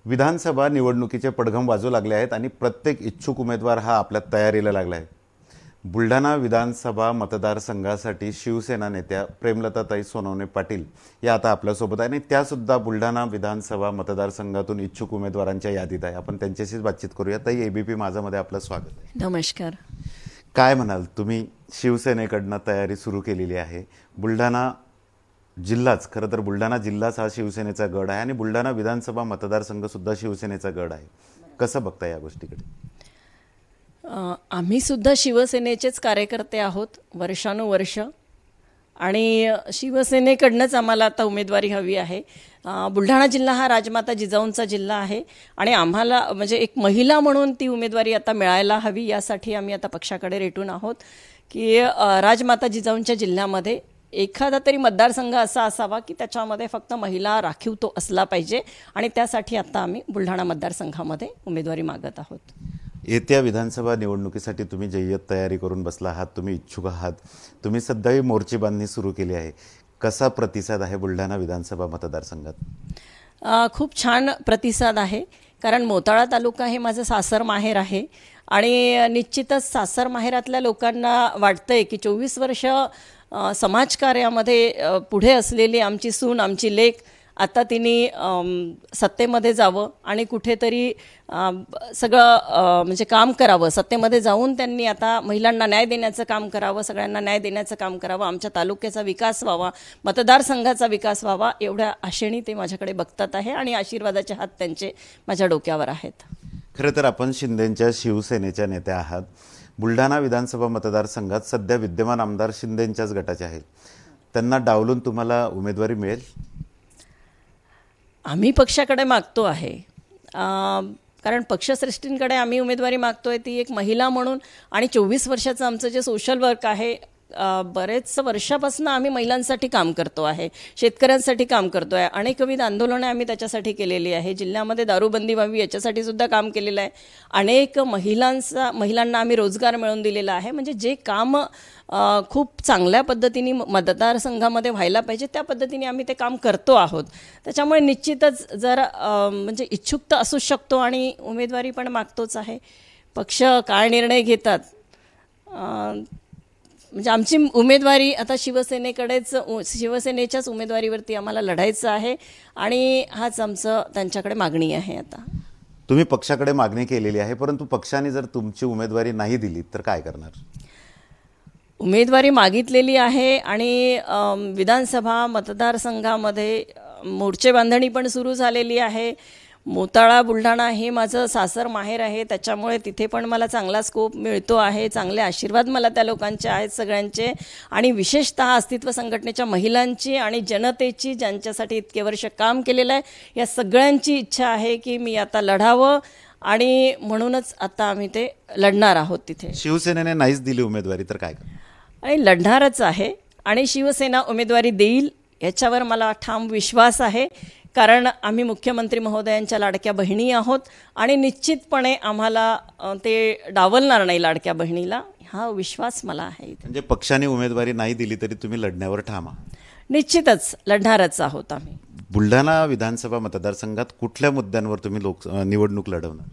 विधानसभा निवडणुकीचे पडघम वाजू लागले आहेत आणि प्रत्येक इच्छुक उमेदवार हा आपल्या तयारीला लागला आहे। बुलढाणा विधानसभा मतदारसंघासाठी शिवसेना नेत्या प्रेमलताताई सोनवणे पाटील या आता आपल्यासोबत आहे आणि त्यासुद्धा बुलढाणा विधानसभा मतदारसंघातून इच्छुक उमेदवारांच्या यादीत आहे। आपण त्यांच्याशीच बातचीत करूया। ताई, एबीपी माझामध्ये आपलं स्वागत आहे। नमस्कार। काय म्हणाल तुम्ही? शिवसेनेकडनं तयारी सुरू केलेली आहे। बुलढाणा जिल्हाच खरं तर बुलढाणा जिल्हाच हा शिवसेनेचा गड आहे आणि बुलढाणा विधानसभा मतदारसंघ सुद्धा शिवसेनेचा गड आहे। कसं बघता या गोष्टीकडे? आम्ही सुद्धा शिवसेनेचेच कार्यकर्ते आहोत वर्षानुवर्ष आणि शिवसेनेकडनंच आम्हाला आता उमेदवारी हवी आहे। बुलढाणा जिल्हा हा राजमाता जिजाऊंचा जिल्हा आहे आणि आम्हाला म्हणजे एक महिला म्हणून ती उमेदवारी आता मिळायला हवी, यासाठी आम्ही आता पक्षाकडे रेटून आहोत की राजमाता जिजाऊंच्या जिल्ह्यामध्ये एखादा तरी मतदारसंघ असा असावा की त्याच्यामध्ये फक्त महिला राखीव तो असला पाहिजे आणि त्यासाठी आता आम्ही बुलढाणा मतदारसंघामध्ये उमेदवारी मागत आहोत। येत्या विधानसभा निवडणुकीसाठी तुम्ही जय्यत तयारी करून बसला आहात, तुम्ही इच्छुक आहात, तुम्ही सध्याही मोर्चे बांधणी सुरू केली आहे। कसा प्रतिसाद आहे बुलढाणा विधानसभा मतदारसंघात? खूप छान प्रतिसाद आहे, कारण मोताळा तालुका हे माझं सासर माहेर आहे आणि निश्चितच सासर माहेरातल्या लोकांना वाटतंय की 24 वर्ष समाजकार्यामध्ये पुढे असलेली आमची सून, आमची लेक आता तिने सत्तेमध्ये जावं आणि कुठेतरी सगळं म्हणजे काम करावं। सत्तेमध्ये जाऊन त्यांनी आता महिलांना न्याय देण्याचं काम करावं, सगळ्यांना न्याय देण्याचं काम करावं, आमच्या तालुक्याचा विकास व्हावा, मतदारसंघाचा विकास व्हावा, एवढ्या आशेने ते माझ्याकडे बघतात आहे आणि आशीर्वादाचे हात त्यांचे माझ्या डोक्यावर आहेत। खरं तर आपण शिंदेंच्या शिवसेनेच्या नेत्या आहात। बुलढाणा विधानसभा मतदारसंघात सध्या विद्यमान आमदार शिंदेंच्याच गटाचे आहेत। त्यांना डावलून तुम्हाला उमेदवारी मिळेल? आम्ही पक्षाकडे मागतो आहे, कारण पक्षश्रेष्ठींकडे आम्ही उमेदवारी मागतोय ती एक महिला म्हणून आणि 24 वर्षाचं आमचं जे सोशल वर्क आहे, बरेच वर्षापासून आम्ही महिलांसाठी काम करतो आहे, शेतकऱ्यांसाठी काम करतो आहे, अनेकविध आंदोलने आम्ही त्याच्यासाठी केलेली आहे, जिल्ह्यामध्ये दारूबंदी व्हावी याच्यासाठी सुद्धा काम केलेलं आहे, अनेक महिलांना आम्ही रोजगार मिळवून दिलेला आहे। म्हणजे जे काम खूप चांगल्या पद्धतीने मतदारसंघामध्ये व्हायला पाहिजे त्या पद्धतीने आम्ही ते काम करतो आहोत। त्याच्यामुळे निश्चितच जर म्हणजे इच्छुक तर असू शकतो आणि उमेदवारी पण मागतोच आहे। पक्ष काय निर्णय घेतात, म्हणजे आमची उमेदवारी आता शिवसेनेच्याच उमेदवारीवरती आम्हाला लढायचं आहे आणि हाच आमचं त्यांच्याकडे मागणी आहे। आता तुम्ही पक्षाकडे मागणी केलेली आहे, परंतु पक्षाने जर तुमची उमेदवारी नाही दिली तर काय करणार? उमेदवारी मागितलेली आहे आणि विधानसभा मतदारसंघामध्ये मोर्चे बांधणी पण सुरू झालेली आहे। मोताळा बुलढाणा हे माझं सासर माहेर आहे, त्याच्यामुळे तिथे पण मला चांगला स्कोप मिळतो आहे, चांगले आशीर्वाद मला त्या लोकांचे आहेत सगळ्यांचे आणि विशेषतः अस्तित्व संघटनेच्या महिलांची आणि जनतेची, ज्यांच्यासाठी इतके वर्ष काम केलेलं आहे, या सगळ्यांची इच्छा आहे की मी आता लढावं आणि म्हणूनच आता आम्ही ते लढणार आहोत। तिथे शिवसेनेने नाहीच दिली उमेदवारी तर काय करणार? आणि लढणारच आहे आणि शिवसेना उमेदवारी देईल याच्यावर मला ठाम विश्वास आहे, कारण आम्ही मुख्यमंत्री महोदयांच्या लाडक्या बहिणी आहोत आणि निश्चितपणे आम्हाला ते डावलणार नाही लाडक्या बहिणीला, हा विश्वास मला आहे। म्हणजे पक्षाने उमेदवारी नाही दिली तरी तुम्ही लढण्यावर ठाम आहात? निश्चितच लढणारच आहोत आम्ही। बुलढाणा विधानसभा मतदारसंघात कुठल्या मुद्द्यांवर तुम्ही निवडणूक लढवणार?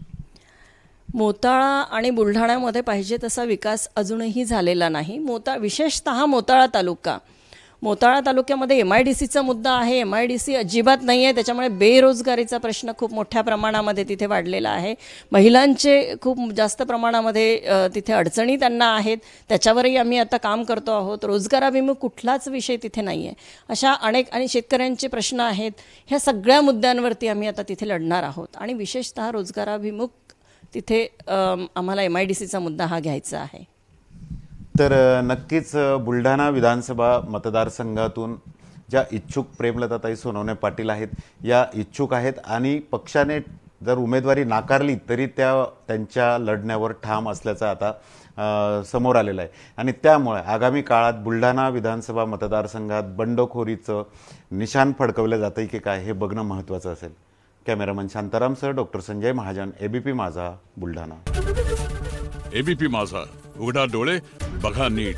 मोताळा आणि बुलढाण्यामध्ये पाहिजे तसा विकास अजूनही झालेला नाही। विशेषतः मोताळा तालुक्यामध्ये MIDCचा मुद्दा आहे, MIDC अजिबात नाही आहे, त्याच्यामुळे बेरोजगारीचा प्रश्न खूप मोठ्या प्रमाणामध्ये तिथे वाढलेला आहे, महिलांचे खूप जास्त प्रमाणामध्ये तिथे अडचणी त्यांना आहेत, त्याच्यावरही आम्ही आता काम करतो आहोत। रोजगाराभिमुख कुठलाच विषय तिथे नाही आहे, अशा अनेक आणि शेतकऱ्यांचे प्रश्न आहेत, ह्या सगळ्या मुद्द्यांवरती आम्ही आता तिथे लढणार आहोत आणि विशेषतः रोजगाराभिमुख तिथे आम्हाला MIDCचा मुद्दा हा घ्यायचा आहे। तर नक्कीच बुलढाणा विधानसभा मतदारसंघातून ज्या इच्छुक प्रेमलताताई सोनवणे पाटील आहेत या इच्छुक आहेत आणि पक्षाने जर उमेदवारी नाकारली तरी त्यांच्या लढण्यावर ठाम असल्याचं आता समोर आलेलं आहे आणि त्यामुळे आगामी काळात बुलढाणा विधानसभा मतदारसंघात बंडखोरीचं निशाण फडकवलं जातं की काय हे बघणं महत्त्वाचं असेल। कॅमेरामन शांतारामसह doctor Sanjay Mahajan, ABP Majha, Buldhana. ABP माझा, उघडा डोळे बघा नीट।